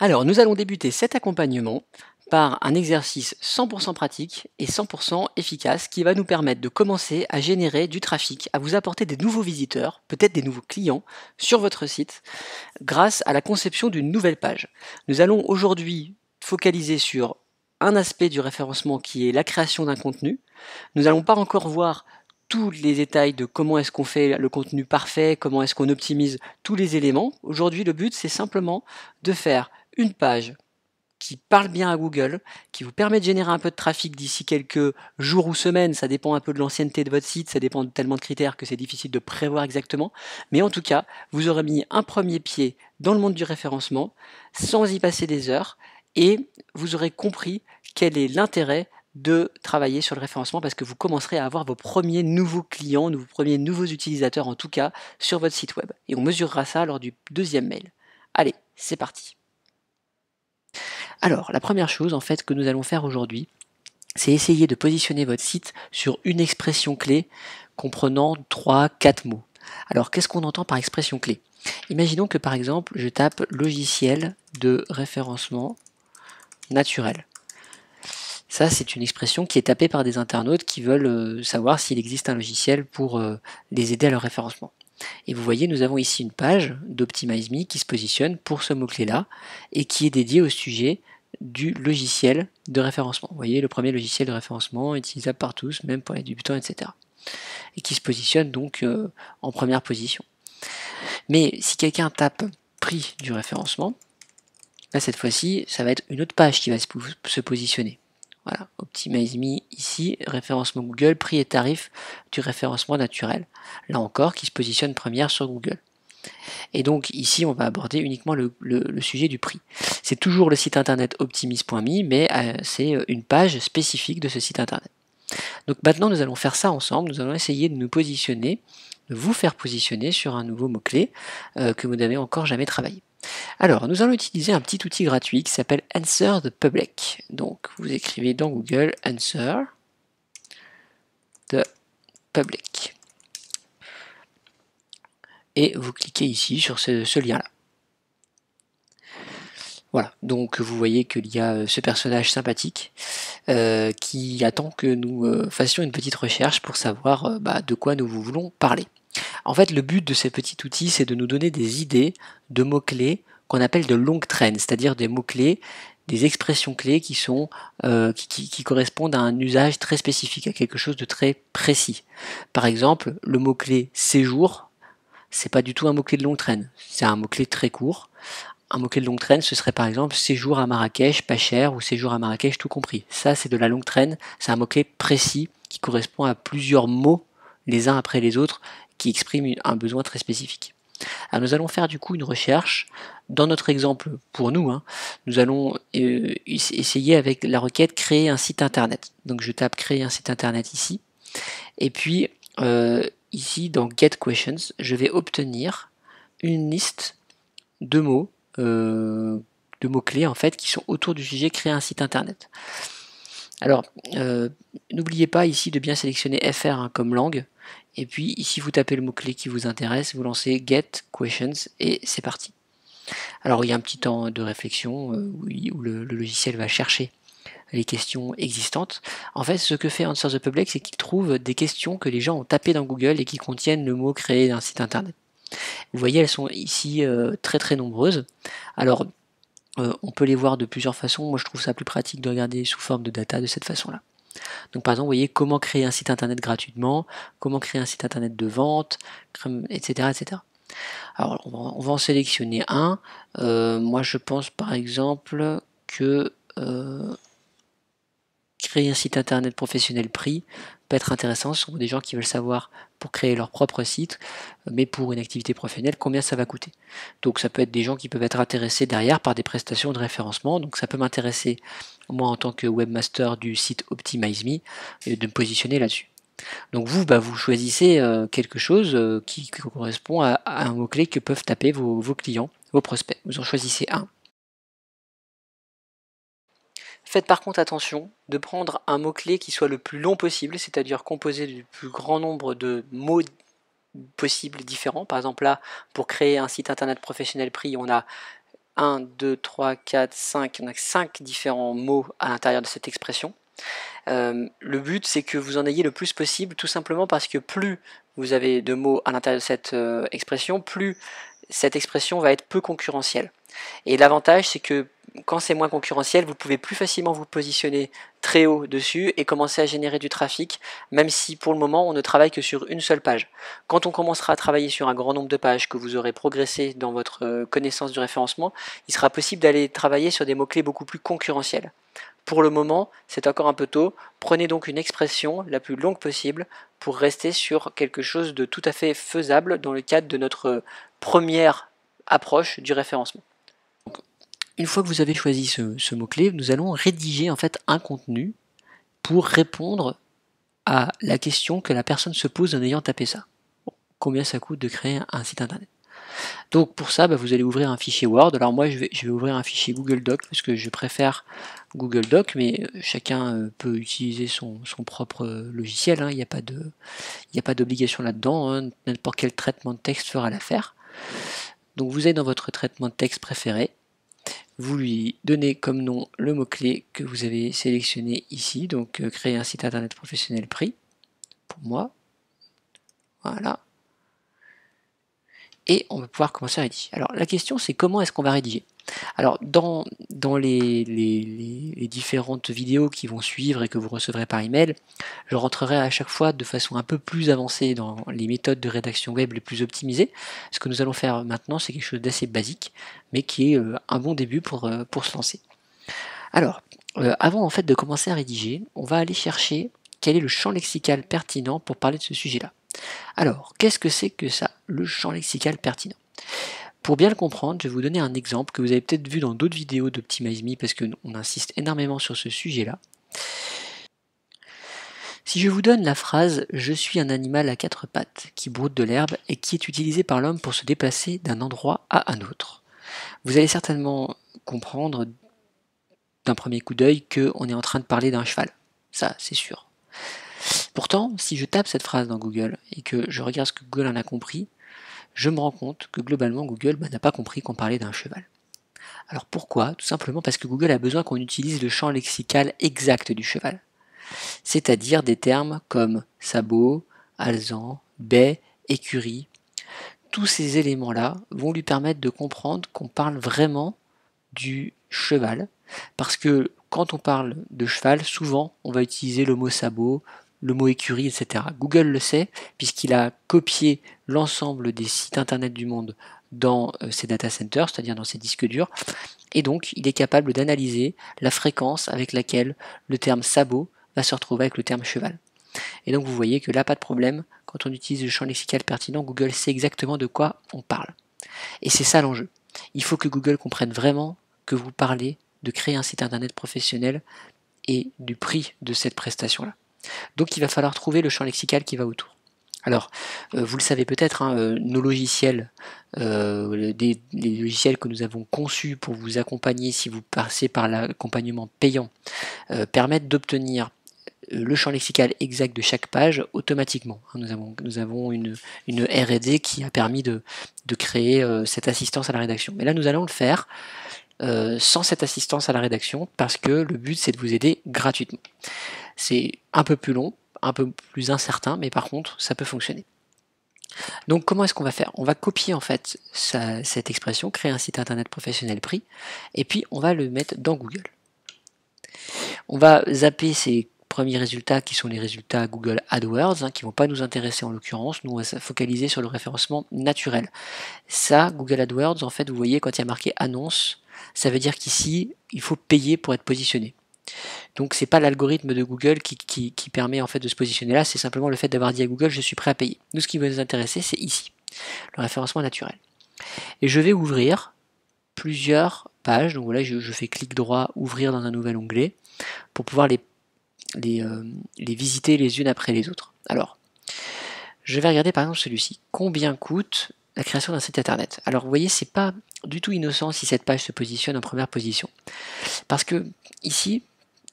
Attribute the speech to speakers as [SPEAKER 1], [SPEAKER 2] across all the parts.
[SPEAKER 1] Alors, nous allons débuter cet accompagnement par un exercice 100% pratique et 100% efficace qui va nous permettre de commencer à générer du trafic, à vous apporter des nouveaux visiteurs, peut-être des nouveaux clients sur votre site grâce à la conception d'une nouvelle page. Nous allons aujourd'hui focaliser sur un aspect du référencement qui est la création d'un contenu. Nous n'allons pas encore voir tous les détails de comment est-ce qu'on fait le contenu parfait, comment est-ce qu'on optimise tous les éléments. Aujourd'hui, le but, c'est simplement de faire une page qui parle bien à Google, qui vous permet de générer un peu de trafic d'ici quelques jours ou semaines, ça dépend un peu de l'ancienneté de votre site, ça dépend de tellement de critères que c'est difficile de prévoir exactement, mais en tout cas, vous aurez mis un premier pied dans le monde du référencement, sans y passer des heures, et vous aurez compris quel est l'intérêt de travailler sur le référencement parce que vous commencerez à avoir vos premiers nouveaux clients, vos premiers nouveaux utilisateurs en tout cas sur votre site web. Et on mesurera ça lors du deuxième mail. Allez, c'est parti. Alors, la première chose en fait que nous allons faire aujourd'hui, c'est essayer de positionner votre site sur une expression clé comprenant 3-4 mots. Alors, qu'est-ce qu'on entend par expression clé? Imaginons que par exemple, je tape logiciel de référencement naturel. Ça, c'est une expression qui est tapée par des internautes qui veulent savoir s'il existe un logiciel pour les aider à leur référencement. Et vous voyez, nous avons ici une page d'OptimizeMe qui se positionne pour ce mot-clé-là et qui est dédiée au sujet du logiciel de référencement. Vous voyez, le premier logiciel de référencement utilisable par tous, même pour les débutants, etc. Et qui se positionne donc en première position. Mais si quelqu'un tape prix du référencement, là cette fois-ci, ça va être une autre page qui va se positionner. Voilà, OptimizeMe ici, référencement Google, prix et tarif du référencement naturel. Là encore, qui se positionne première sur Google. Et donc ici, on va aborder uniquement le sujet du prix. C'est toujours le site internet optimise.me, mais c'est une page spécifique de ce site internet. Donc maintenant, nous allons faire ça ensemble. Nous allons essayer de nous positionner, de vous faire positionner sur un nouveau mot-clé que vous n'avez encore jamais travaillé. Alors, nous allons utiliser un petit outil gratuit qui s'appelle Answer the Public. Donc, vous écrivez dans Google Answer the Public. Et vous cliquez ici sur ce lien-là. Voilà, donc vous voyez qu'il y a ce personnage sympathique qui attend que nous fassions une petite recherche pour savoir de quoi nous voulons parler. En fait, le but de ce petit outil, c'est de nous donner des idées de mots-clés qu'on appelle de longues traînes, c'est-à-dire des mots-clés, des expressions clés qui sont qui correspondent à un usage très spécifique, à quelque chose de très précis. Par exemple, le mot-clé séjour, c'est pas du tout un mot-clé de longue traîne, c'est un mot-clé très court. Un mot-clé de longue traîne, ce serait par exemple séjour à Marrakech, pas cher, ou séjour à Marrakech, tout compris. Ça, c'est de la longue traîne, c'est un mot-clé précis qui correspond à plusieurs mots, les uns après les autres, qui expriment un besoin très spécifique. Alors nous allons faire du coup une recherche. Dans notre exemple, pour nous, nous allons essayer avec la requête créer un site internet. Donc je tape créer un site internet ici. Et puis ici dans Get Questions, je vais obtenir une liste de mots mots-clés en fait qui sont autour du sujet créer un site internet. Alors n'oubliez pas ici de bien sélectionner FR comme langue et puis ici vous tapez le mot-clé qui vous intéresse, vous lancez Get Questions et c'est parti. Alors il y a un petit temps de réflexion où le logiciel va chercher les questions existantes. En fait, ce que fait Answer the Public, c'est qu'il trouve des questions que les gens ont tapées dans Google et qui contiennent le mot créer un site internet. Vous voyez, elles sont ici très très nombreuses. Alors, on peut les voir de plusieurs façons. Moi, je trouve ça plus pratique de regarder sous forme de data de cette façon-là. Donc, par exemple, vous voyez comment créer un site internet gratuitement, comment créer un site internet de vente, etc. etc. Alors, on va en sélectionner un. Moi, je pense par exemple que créer un site internet professionnel prix peut être intéressant. Ce sont des gens qui veulent savoir pour créer leur propre site, mais pour une activité professionnelle, combien ça va coûter. Donc ça peut être des gens qui peuvent être intéressés derrière par des prestations de référencement. Donc ça peut m'intéresser, moi en tant que webmaster du site OptimizeMe, de me positionner là-dessus. Donc vous, vous choisissez quelque chose qui correspond à un mot-clé que peuvent taper vos clients, vos prospects. Vous en choisissez un. Faites par contre attention de prendre un mot-clé qui soit le plus long possible, c'est-à-dire composé du plus grand nombre de mots possibles différents. Par exemple là, pour créer un site internet professionnel prix, on a 1, 2, 3, 4, 5, on a 5 différents mots à l'intérieur de cette expression. Le but, c'est que vous en ayez le plus possible, tout simplement parce que plus vous avez de mots à l'intérieur de cette expression, plus cette expression va être peu concurrentielle. Et l'avantage, c'est que quand c'est moins concurrentiel, vous pouvez plus facilement vous positionner très haut dessus et commencer à générer du trafic, même si pour le moment on ne travaille que sur une seule page. Quand on commencera à travailler sur un grand nombre de pages, que vous aurez progressé dans votre connaissance du référencement, il sera possible d'aller travailler sur des mots-clés beaucoup plus concurrentiels. Pour le moment, c'est encore un peu tôt. Prenez donc une expression la plus longue possible pour rester sur quelque chose de tout à fait faisable dans le cadre de notre première approche du référencement. Une fois que vous avez choisi ce mot-clé, nous allons rédiger en fait un contenu pour répondre à la question que la personne se pose en ayant tapé ça. Bon, combien ça coûte de créer un site internet? Donc pour ça, vous allez ouvrir un fichier Word. Alors moi, je vais ouvrir un fichier Google Doc parce que je préfère Google Doc, mais chacun peut utiliser son propre logiciel. Il n'y a pas d'obligation là-dedans. Hein. N'importe quel traitement de texte fera l'affaire. Donc vous êtes dans votre traitement de texte préféré. Vous lui donnez comme nom le mot-clé que vous avez sélectionné ici. Donc créer un site internet professionnel prix. Pour moi. Voilà. Et on va pouvoir commencer à rédiger. Alors la question, c'est comment est-ce qu'on va rédiger? Alors dans les différentes vidéos qui vont suivre et que vous recevrez par email, je rentrerai à chaque fois de façon un peu plus avancée dans les méthodes de rédaction web les plus optimisées. Ce que nous allons faire maintenant, c'est quelque chose d'assez basique, mais qui est un bon début pour se lancer. Alors, avant en fait de commencer à rédiger, on va aller chercher quel est le champ lexical pertinent pour parler de ce sujet-là. Alors, qu'est-ce que c'est que ça, le champ lexical pertinent? Pour bien le comprendre, je vais vous donner un exemple que vous avez peut-être vu dans d'autres vidéos d'Optimize Me parce qu'on insiste énormément sur ce sujet-là. Si je vous donne la phrase « Je suis un animal à quatre pattes qui broute de l'herbe et qui est utilisé par l'homme pour se déplacer d'un endroit à un autre », vous allez certainement comprendre d'un premier coup d'œil qu'on est en train de parler d'un cheval. Ça, c'est sûr. Pourtant, si je tape cette phrase dans Google et que je regarde ce que Google en a compris, je me rends compte que globalement Google n'a pas compris qu'on parlait d'un cheval. Alors pourquoi? Tout simplement parce que Google a besoin qu'on utilise le champ lexical exact du cheval. C'est-à-dire des termes comme sabot, alezan, baie, écurie. Tous ces éléments-là vont lui permettre de comprendre qu'on parle vraiment du cheval. Parce que quand on parle de cheval, souvent on va utiliser le mot sabot, le mot écurie, etc. Google le sait puisqu'il a copié l'ensemble des sites internet du monde dans ses data centers, c'est-à-dire dans ses disques durs, et donc il est capable d'analyser la fréquence avec laquelle le terme sabot va se retrouver avec le terme cheval. Et donc vous voyez que là, pas de problème, quand on utilise le champ lexical pertinent, Google sait exactement de quoi on parle. Et c'est ça l'enjeu. Il faut que Google comprenne vraiment que vous parlez de créer un site internet professionnel et du prix de cette prestation-là. Donc il va falloir trouver le champ lexical qui va autour. Alors, vous le savez peut-être, nos logiciels, les logiciels que nous avons conçus pour vous accompagner si vous passez par l'accompagnement payant, permettent d'obtenir le champ lexical exact de chaque page automatiquement. Nous avons une R&D qui a permis de créer cette assistance à la rédaction. Mais là, nous allons le faire sans cette assistance à la rédaction parce que le but, c'est de vous aider gratuitement. C'est un peu plus long, un peu plus incertain, mais par contre, ça peut fonctionner. Donc comment est-ce qu'on va faire? On va copier en fait cette expression, créer un site internet professionnel prix, et puis on va le mettre dans Google. On va zapper ces premiers résultats qui sont les résultats Google AdWords, qui ne vont pas nous intéresser en l'occurrence. Nous, on va se focaliser sur le référencement naturel. Ça, Google AdWords, en fait, vous voyez, quand il y a marqué annonce, ça veut dire qu'ici, il faut payer pour être positionné. Donc c'est pas l'algorithme de Google qui permet en fait de se positionner là, c'est simplement le fait d'avoir dit à Google je suis prêt à payer. Nous, ce qui va nous intéresser, c'est ici, le référencement naturel. Et je vais ouvrir plusieurs pages. Donc voilà, je fais clic droit, ouvrir dans un nouvel onglet pour pouvoir les visiter les unes après les autres. Alors, je vais regarder par exemple celui-ci. Combien coûte la création d'un site internet? Alors vous voyez, c'est pas du tout innocent si cette page se positionne en première position. Parce que ici,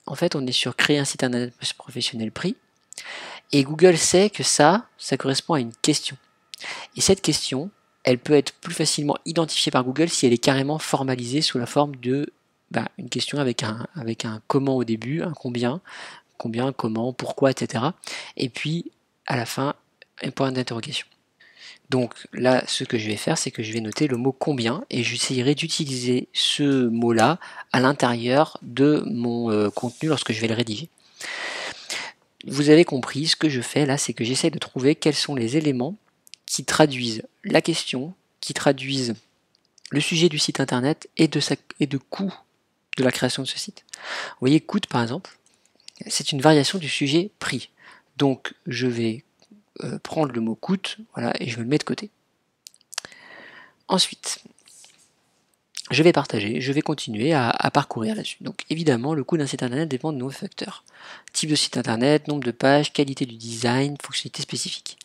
[SPEAKER 1] en fait, on est sur créer un site internet professionnel prix. Et Google sait que ça correspond à une question. Et cette question, elle peut être plus facilement identifiée par Google si elle est carrément formalisée sous la forme de une question avec un comment au début, un combien, comment, pourquoi, etc. Et puis à la fin, un point d'interrogation. Donc là, ce que je vais faire, c'est que je vais noter le mot combien et j'essayerai d'utiliser ce mot-là à l'intérieur de mon contenu lorsque je vais le rédiger. Vous avez compris, ce que je fais là, c'est que j'essaie de trouver quels sont les éléments qui traduisent la question, qui traduisent le sujet du site internet et de coût de la création de ce site. Vous voyez, coût par exemple, c'est une variation du sujet prix. Donc je vais prendre le mot coût, voilà, et je vais le mettre de côté. Ensuite, je vais partager, je vais continuer à parcourir là-dessus. Donc évidemment, le coût d'un site internet dépend de nombreux facteurs. Type de site internet, nombre de pages, qualité du design, fonctionnalités spécifiques.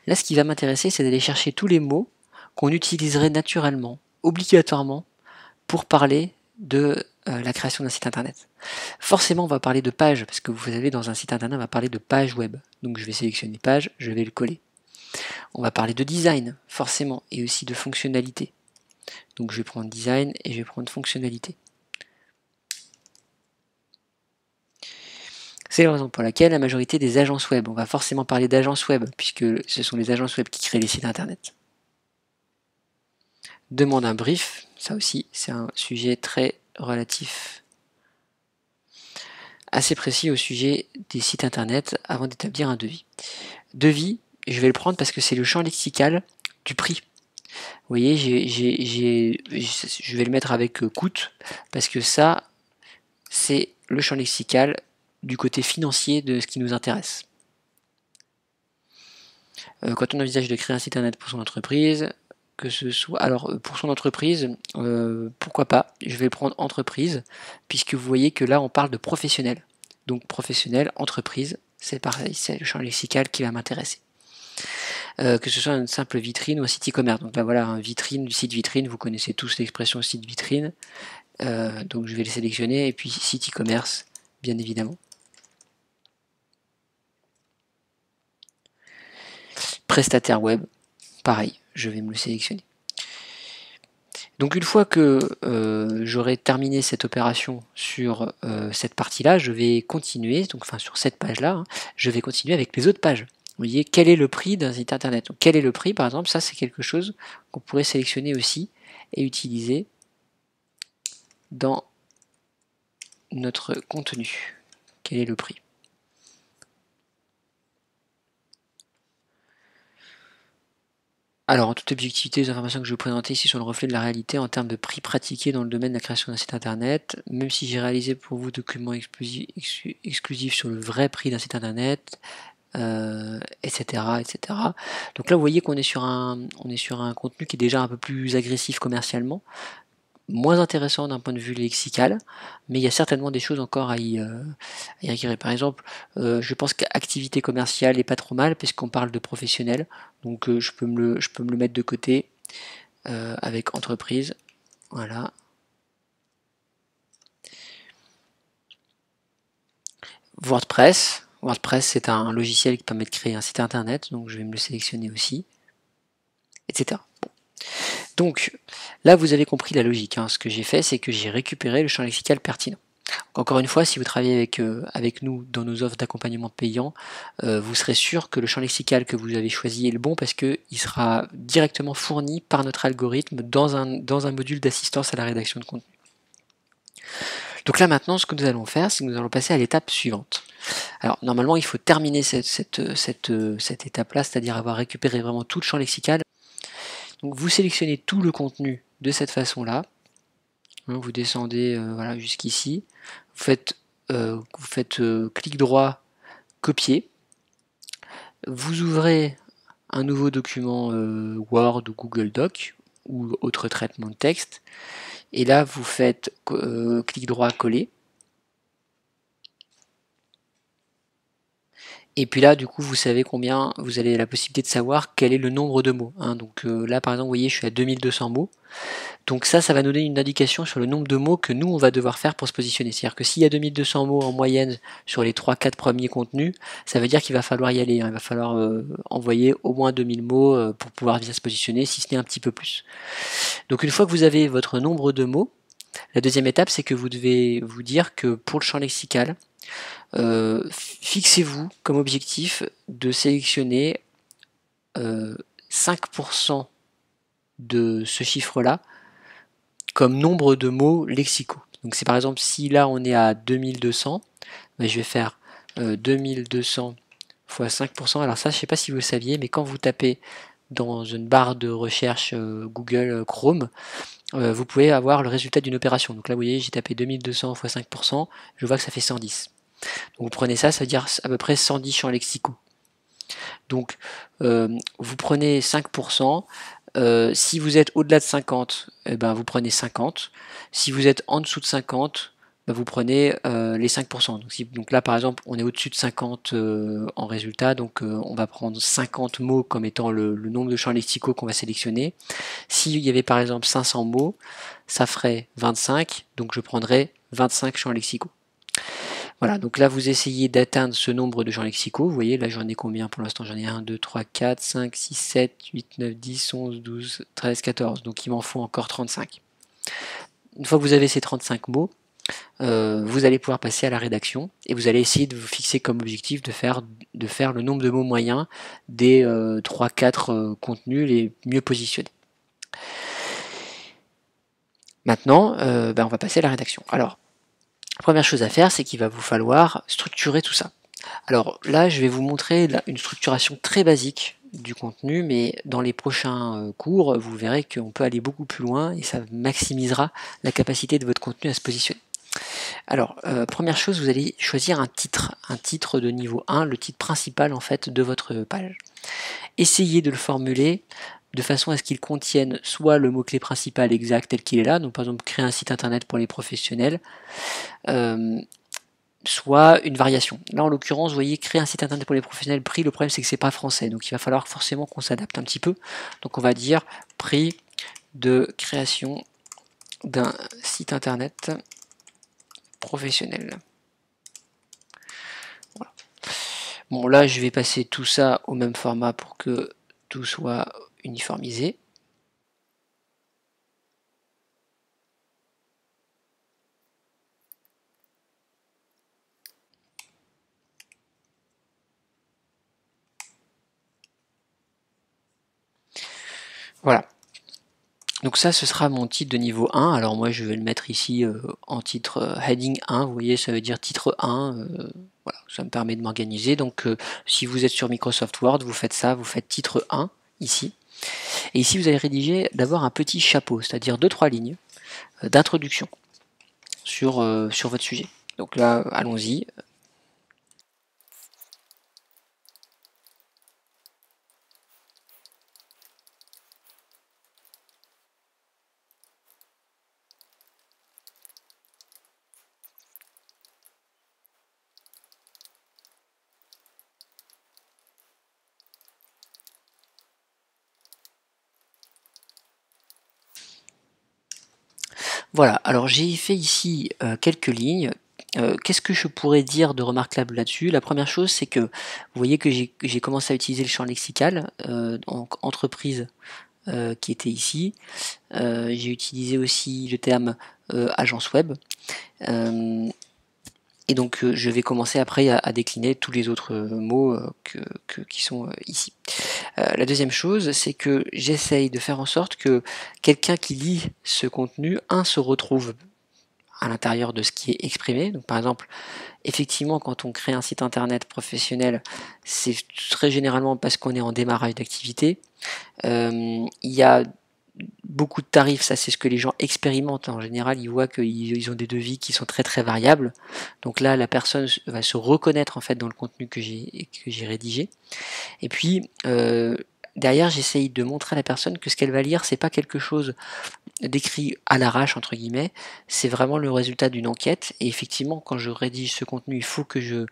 [SPEAKER 1] Là, ce qui va m'intéresser, c'est d'aller chercher tous les mots qu'on utiliserait naturellement, obligatoirement, pour parler de la création d'un site internet. Forcément, on va parler de page, parce que vous savez, dans un site internet, on va parler de page web. Donc je vais sélectionner page, je vais le coller. On va parler de design, forcément, et aussi de fonctionnalité. Donc je vais prendre design et je vais prendre fonctionnalité. C'est la raison pour laquelle la majorité des agences web, on va forcément parler d'agences web, puisque ce sont les agences web qui créent les sites internet. Demande un brief, ça aussi c'est un sujet très relatif, assez précis au sujet des sites internet avant d'établir un devis. Devis, je vais le prendre parce que c'est le champ lexical du prix. Vous voyez, je vais le mettre avec coût, parce que ça, c'est le champ lexical du côté financier de ce qui nous intéresse. Quand on envisage de créer un site internet pour son entreprise, que ce soit, alors pour son entreprise, pourquoi pas, je vais prendre entreprise, puisque vous voyez que là on parle de professionnel. Donc professionnel, entreprise, c'est pareil, c'est le champ lexical qui va m'intéresser. Que ce soit une simple vitrine ou un site e-commerce. Donc là voilà, un vitrine, du site vitrine, vous connaissez tous l'expression site vitrine. Donc je vais le sélectionner, et puis site e-commerce, bien évidemment. Prestataire web, pareil, je vais me le sélectionner. Donc une fois que j'aurai terminé cette opération sur cette partie-là, je vais continuer, donc enfin sur cette page-là, hein, je vais continuer avec les autres pages. Vous voyez, quel est le prix d'un site internet? Donc, quel est le prix, par exemple? Ça, c'est quelque chose qu'on pourrait sélectionner aussi et utiliser dans notre contenu. Quel est le prix? Alors, en toute objectivité, les informations que je vais vous présenter ici sont le reflet de la réalité en termes de prix pratiqués dans le domaine de la création d'un site internet. Même si j'ai réalisé pour vous documents exclusifs sur le vrai prix d'un site internet, etc., etc. Donc là, vous voyez qu'on est sur un contenu qui est déjà un peu plus agressif commercialement, moins intéressant d'un point de vue lexical, mais il y a certainement des choses encore à y acquérir. Par exemple, je pense qu'activité commerciale est pas trop mal puisqu'on parle de professionnel, donc je peux me le mettre de côté avec entreprise. Voilà. WordPress. WordPress, c'est un logiciel qui permet de créer un site internet, donc je vais me le sélectionner aussi, etc. Bon. Donc là, vous avez compris la logique. Hein. Ce que j'ai fait, c'est que j'ai récupéré le champ lexical pertinent. Encore une fois, si vous travaillez avec nous dans nos offres d'accompagnement payant, vous serez sûr que le champ lexical que vous avez choisi est le bon parce qu'il sera directement fourni par notre algorithme dans un module d'assistance à la rédaction de contenu. Donc là maintenant, ce que nous allons faire, c'est que nous allons passer à l'étape suivante. Alors normalement, il faut terminer cette étape-là, c'est-à-dire avoir récupéré vraiment tout le champ lexical. Donc vous sélectionnez tout le contenu de cette façon-là. Vous descendez voilà, jusqu'ici. Vous faites clic droit, copier. Vous ouvrez un nouveau document Word ou Google Doc ou autre traitement de texte. Et là, vous faites clic droit, coller. Et puis là, du coup, vous savez combien, vous avez la possibilité de savoir quel est le nombre de mots, hein. Donc là, par exemple, vous voyez, je suis à 2200 mots. Donc ça va nous donner une indication sur le nombre de mots que nous, on va devoir faire pour se positionner. C'est-à-dire que s'il y a 2200 mots en moyenne sur les 3-4 premiers contenus, ça veut dire qu'il va falloir y aller, hein. Il va falloir envoyer au moins 2000 mots pour pouvoir bien se positionner, si ce n'est un petit peu plus. Donc une fois que vous avez votre nombre de mots, la deuxième étape, c'est que vous devez vous dire que pour le champ lexical, fixez-vous comme objectif de sélectionner 5% de ce chiffre-là comme nombre de mots lexicaux. Donc c'est par exemple, si là on est à 2200, ben je vais faire 2200 fois 5%. Alors ça, je ne sais pas si vous le saviez, mais quand vous tapez dans une barre de recherche Google Chrome, vous pouvez avoir le résultat d'une opération. Donc là, vous voyez, j'ai tapé 2200 fois 5%, je vois que ça fait 110. Donc vous prenez ça, ça veut dire à peu près 110 champs lexicaux. Donc vous prenez 5%, si vous êtes au-delà de 50, eh ben, vous prenez 50. Si vous êtes en dessous de 50, ben, vous prenez les 5%. Donc là par exemple on est au-dessus de 50 en résultat, donc on va prendre 50 mots comme étant le nombre de champs lexicaux qu'on va sélectionner. S'il y avait par exemple 500 mots, ça ferait 25, donc je prendrais 25 champs lexicaux. Voilà, donc là vous essayez d'atteindre ce nombre de champs lexicaux. Vous voyez, là j'en ai combien pour l'instant? J'en ai 1, 2, 3, 4, 5, 6, 7, 8, 9, 10, 11, 12, 13, 14. Donc il m'en faut encore 35. Une fois que vous avez ces 35 mots, vous allez pouvoir passer à la rédaction et vous allez essayer de vous fixer comme objectif de faire le nombre de mots moyens des 3-4 contenus les mieux positionnés. Maintenant, on va passer à la rédaction. Alors, la première chose à faire, c'est qu'il va vous falloir structurer tout ça. Alors là, je vais vous montrer une structuration très basique du contenu, mais dans les prochains cours, vous verrez qu'on peut aller beaucoup plus loin et ça maximisera la capacité de votre contenu à se positionner. Alors, première chose, vous allez choisir un titre de niveau 1, le titre principal en fait de votre page. Essayez de le formuler de façon à ce qu'il contienne soit le mot-clé principal exact tel qu'il est là, donc par exemple créer un site internet pour les professionnels, soit une variation. Là en l'occurrence, vous voyez, créer un site internet pour les professionnels, prix, le problème c'est que c'est pas français, donc il va falloir forcément qu'on s'adapte un petit peu. Donc on va dire prix de création d'un site internet professionnel. Voilà. Bon là je vais passer tout ça au même format pour que tout soit uniformisé. Voilà. Donc ça, ce sera mon titre de niveau 1. Alors moi, je vais le mettre ici en titre heading 1. Vous voyez, ça veut dire titre 1. Voilà, ça me permet de m'organiser. Donc si vous êtes sur Microsoft Word, vous faites ça, vous faites titre 1 ici. Et ici, vous allez rédiger d'abord un petit chapeau, c'est-à-dire 2-3 lignes d'introduction sur votre sujet. Donc là, allons-y. Voilà, alors j'ai fait ici quelques lignes. Qu'est-ce que je pourrais dire de remarquable là-dessus? La première chose, c'est que vous voyez que j'ai commencé à utiliser le champ lexical, donc entreprise qui était ici. J'ai utilisé aussi le terme agence web. Et donc je vais commencer après à décliner tous les autres mots qui sont ici. La deuxième chose, c'est que j'essaye de faire en sorte que quelqu'un qui lit ce contenu, se retrouve à l'intérieur de ce qui est exprimé. Donc par exemple, effectivement, quand on crée un site internet professionnel, c'est très généralement parce qu'on est en démarrage d'activité. Il y a beaucoup de tarifs, ça c'est ce que les gens expérimentent. En général, ils voient qu'ils ont des devis qui sont très très variables. Donc là, la personne va se reconnaître en fait dans le contenu que j'ai rédigé. Et puis, derrière, j'essaye de montrer à la personne que ce qu'elle va lire, c'est pas quelque chose d'écrit à l'arrache, entre guillemets, c'est vraiment le résultat d'une enquête. Et effectivement, quand je rédige ce contenu, il faut que je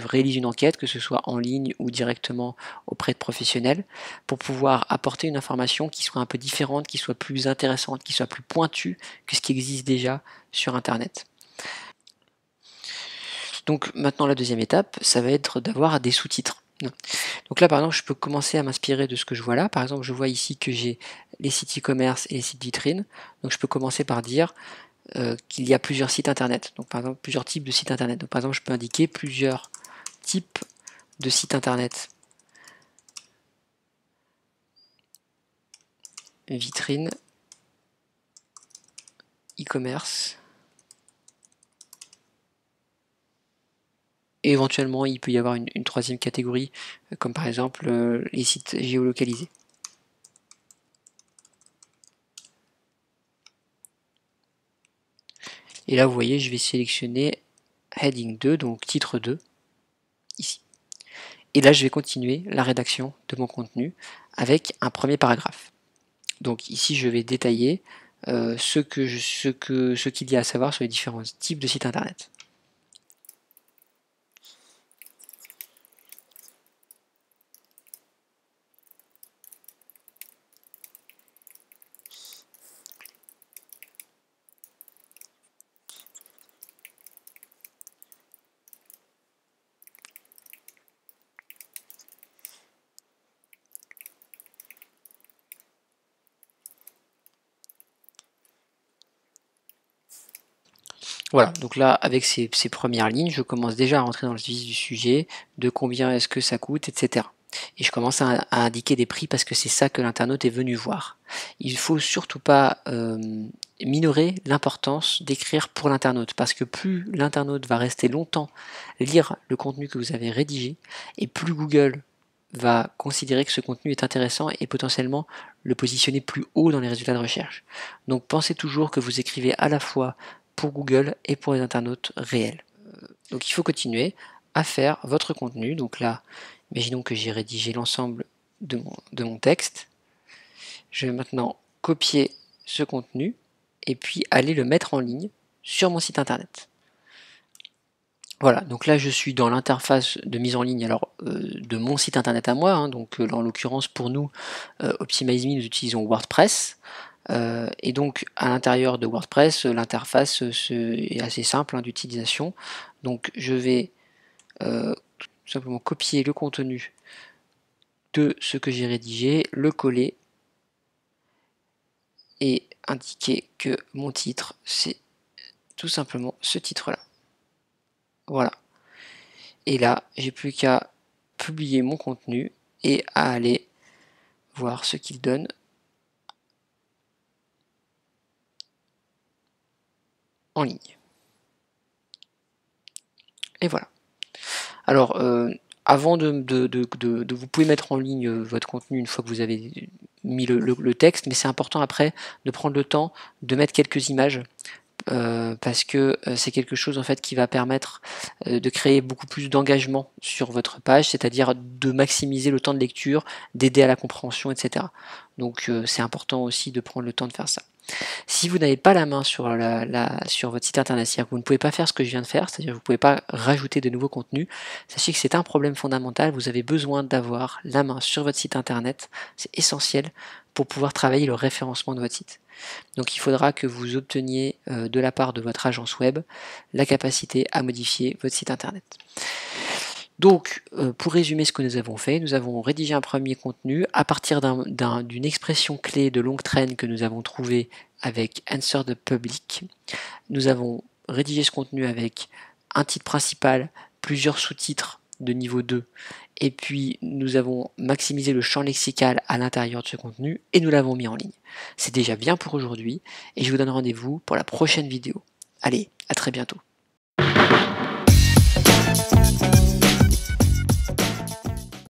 [SPEAKER 1] réalise une enquête, que ce soit en ligne ou directement auprès de professionnels, pour pouvoir apporter une information qui soit un peu différente, qui soit plus intéressante, qui soit plus pointue que ce qui existe déjà sur Internet. Donc maintenant, la deuxième étape, ça va être d'avoir des sous-titres. Donc là, par exemple, je peux commencer à m'inspirer de ce que je vois là. Par exemple, je vois ici que j'ai les sites e-commerce et les sites vitrines. Donc je peux commencer par dire qu'il y a plusieurs sites internet. Donc par exemple, plusieurs types de sites internet. Donc par exemple, je peux indiquer plusieurs types de sites internet. Vitrine, e-commerce. Et éventuellement, il peut y avoir une troisième catégorie, comme par exemple les sites géolocalisés. Et là, vous voyez, je vais sélectionner Heading 2, donc titre 2, ici. Et là, je vais continuer la rédaction de mon contenu avec un premier paragraphe. Donc ici, je vais détailler ce qu'il y a à savoir sur les différents types de sites internet. Voilà, donc là, avec ces premières lignes, je commence déjà à rentrer dans le vif du sujet, de combien est-ce que ça coûte, etc. Et je commence à indiquer des prix parce que c'est ça que l'internaute est venu voir. Il ne faut surtout pas minorer l'importance d'écrire pour l'internaute, parce que plus l'internaute va rester longtemps lire le contenu que vous avez rédigé, et plus Google va considérer que ce contenu est intéressant et potentiellement le positionner plus haut dans les résultats de recherche. Donc pensez toujours que vous écrivez à la fois pour Google et pour les internautes réels. Donc il faut continuer à faire votre contenu. Donc là, imaginons que j'ai rédigé l'ensemble de mon texte. Je vais maintenant copier ce contenu et puis aller le mettre en ligne sur mon site internet. Voilà, donc là je suis dans l'interface de mise en ligne de mon site internet à moi, donc en l'occurrence pour nous, OptimizeMe, nous utilisons WordPress. Et donc à l'intérieur de WordPress, l'interface est assez simple d'utilisation. Donc je vais tout simplement copier le contenu de ce que j'ai rédigé, le coller et indiquer que mon titre c'est tout simplement ce titre-là. Voilà. Et là, j'ai plus qu'à publier mon contenu et à aller voir ce qu'il donne. En ligne. Et voilà. Alors, avant vous pouvez mettre en ligne votre contenu une fois que vous avez mis le texte, mais c'est important après de prendre le temps de mettre quelques images parce que c'est quelque chose en fait qui va permettre de créer beaucoup plus d'engagement sur votre page, c'est-à-dire de maximiser le temps de lecture, d'aider à la compréhension, etc. Donc c'est important aussi de prendre le temps de faire ça. Si vous n'avez pas la main sur votre site internet, c'est-à-dire que vous ne pouvez pas faire ce que je viens de faire, c'est-à-dire que vous ne pouvez pas rajouter de nouveaux contenus, sachez que c'est un problème fondamental, vous avez besoin d'avoir la main sur votre site internet, c'est essentiel pour pouvoir travailler le référencement de votre site. Donc il faudra que vous obteniez de la part de votre agence web la capacité à modifier votre site internet. Donc, pour résumer ce que nous avons fait, nous avons rédigé un premier contenu à partir d'une expression clé de longue traîne que nous avons trouvée avec Answer the Public. Nous avons rédigé ce contenu avec un titre principal, plusieurs sous-titres de niveau 2, et puis nous avons maximisé le champ lexical à l'intérieur de ce contenu et nous l'avons mis en ligne. C'est déjà bien pour aujourd'hui et je vous donne rendez-vous pour la prochaine vidéo. Allez, à très bientôt.